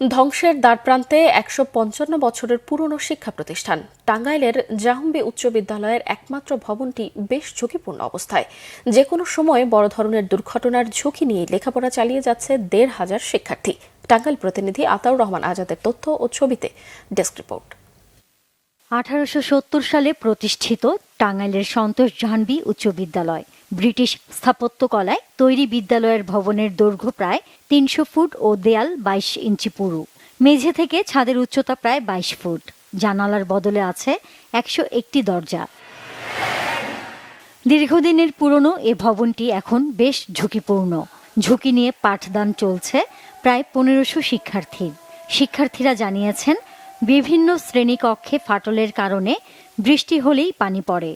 ধ্বংসের দ্বারপ্রান্তে ১৫৫ বছরের পুরনো শিক্ষা প্রতিষ্ঠান টাঙ্গাইলের জাহম্বী উচ্চ বিদ্যালয়ের একমাত্র ভবনটি বেশ ঝুঁকিপূর্ণ অবস্থায়। যে কোনো সময় বড় ধরনের দুর্ঘটনার ঝুঁকি নিয়ে লেখাপড়া চালিয়ে যাচ্ছে ১৫০০ শিক্ষার্থী। টাঙ্গাইল প্রতিনিধি আতাউর রহমান আজাদের তথ্য ও ছবিতে ডেস্ক রিপোর্ট। ১৮৭০ সালে প্রতিষ্ঠিত টাঙ্গাইলের সন্তোষ জাহ্নবী উচ্চ বিদ্যালয় ব্রিটিশ স্থাপত্যকলায় তৈরি বিদ্যালয়ের ভবনের দৈর্ঘ্য প্রায় ৩০০ ফুট ও দেয়াল ২২ ইঞ্চি পুরু। মেঝে থেকে ছাদের উচ্চতা প্রায় ২২ ফুট। জানালার বদলে আছে ১০১টি দরজা। দীর্ঘদিনের পুরনো এ ভবনটি এখন বেশ ঝুঁকিপূর্ণ। ঝুঁকি নিয়ে পাঠদান চলছে প্রায় ১৫০০ শিক্ষার্থীর। শিক্ষার্থীরা জানিয়েছেন, বিভিন্ন শ্রেণীকক্ষে ফাটলের কারণে বৃষ্টি হলেই পানি পড়ে,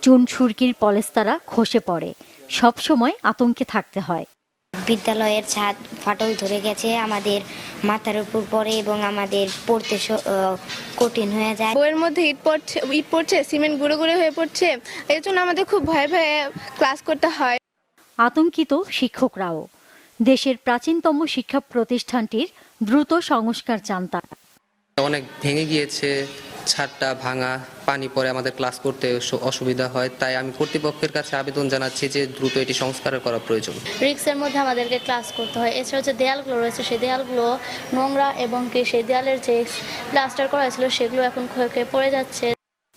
চুন সুরকির পলেস্তারা খসে পড়ে। সবসময় আতঙ্কে থাকতে হয়। বিদ্যালয়ের ছাদ ফাটল ধরে গেছে, আমাদের মাথার উপর পড়ে এবং আমাদের পড়তে কঠিন হয়ে যায়। বইয়ের মধ্যে ইট পড়ছে, সিমেন্ট গুঁড়ো গুঁড়ো হয়ে পড়ছে। এর জন্য আমাদের খুব ভয়ে ভয়ে ক্লাস করতে হয়। আতঙ্কিত শিক্ষকরাও। দেশের প্রাচীনতম শিক্ষা প্রতিষ্ঠানটির দ্রুত সংস্কার চান তারা। অনেক ভেঙে গিয়েছে, ছাদটা ভাঙা, পানি পড়ে আমাদের ক্লাস করতে অসুবিধা হয়। তাই আমি কর্তৃপক্ষের কাছে আবেদন জানাচ্ছি যে দ্রুত এটি সংস্কার করা প্রয়োজন। রিক্সের মধ্যে আমাদেরকে ক্লাস করতে হয়। এছাড়া যে দেয়ালগুলো রয়েছে সেই দেয়ালগুলো নোংরা এবং সেই দেয়ালের যে প্লাস্টার করা হয়েছিল সেগুলো এখন ক্ষয়ে ক্ষয়ে পড়ে যাচ্ছে।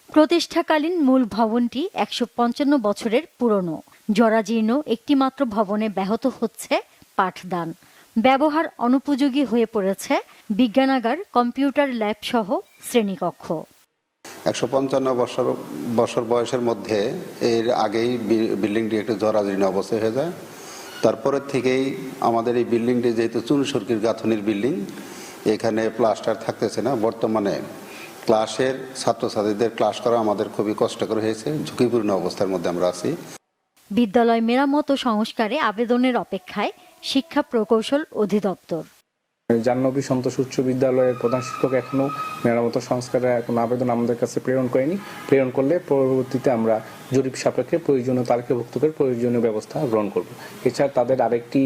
প্রতিষ্ঠাকালীন মূল ভবনটি ১৫৫ বছরের পুরনো। জরাজীর্ণ একটিমাত্র ভবনে ব্যাহত হচ্ছে পাঠদান। ব্যবহার অনুপযোগী হয়ে পড়েছে বিজ্ঞানাগার, কম্পিউটার ল্যাব সহ শ্রেণীকক্ষ। ১৫৫ বছর বয়সের মধ্যে এর আগেই বিল্ডিংটি একটু জরাজীর্ণ অবস্থায় হয়ে যায়। তারপরের থেকেই আমাদের এই বিল্ডিংটি যেহেতু চুন সুরকির গাঁথনির বিল্ডিং, এখানে প্লাস্টার থাকতেছে না। বর্তমানে ছাত্রছাত্রীদের ক্লাস করা আমাদের খুবই কষ্টকর হয়েছে। ঝুঁকিপূর্ণ অবস্থার মধ্যে আমরা আছি। বিদ্যালয় মেরামত ও সংস্কারে আবেদনের অপেক্ষায় শিক্ষা প্রকৌশল অধিদপ্তর। জাহ্নবী সন্তোষ উচ্চ বিদ্যালয়ের প্রধান শিক্ষক এখনো মেরামত সংস্কারের কোনো আবেদন আমাদের কাছে প্রেরণ করেনি। প্রেরণ করলে পরবর্তীতে আমরা জরিপ সাপেক্ষে প্রয়োজনীয় তালিকাভুক্ত করে প্রয়োজনীয় ব্যবস্থা গ্রহণ করব। এছাড়া তাদের আরেকটি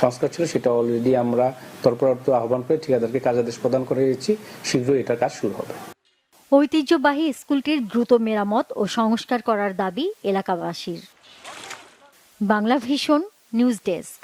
সংস্কার ছিল, সেটা অলরেডি আমরা তৎপরতা আহ্বান করে ঠিকাদারকে কার্যাদেশ প্রদান করে দিয়েছি। শীঘ্রই এটার কাজ শুরু হবে। ঐতিহ্যবাহী স্কুলটির দ্রুত মেরামত ও সংস্কার করার দাবি এলাকাবাসীর। Bangla vision news desk.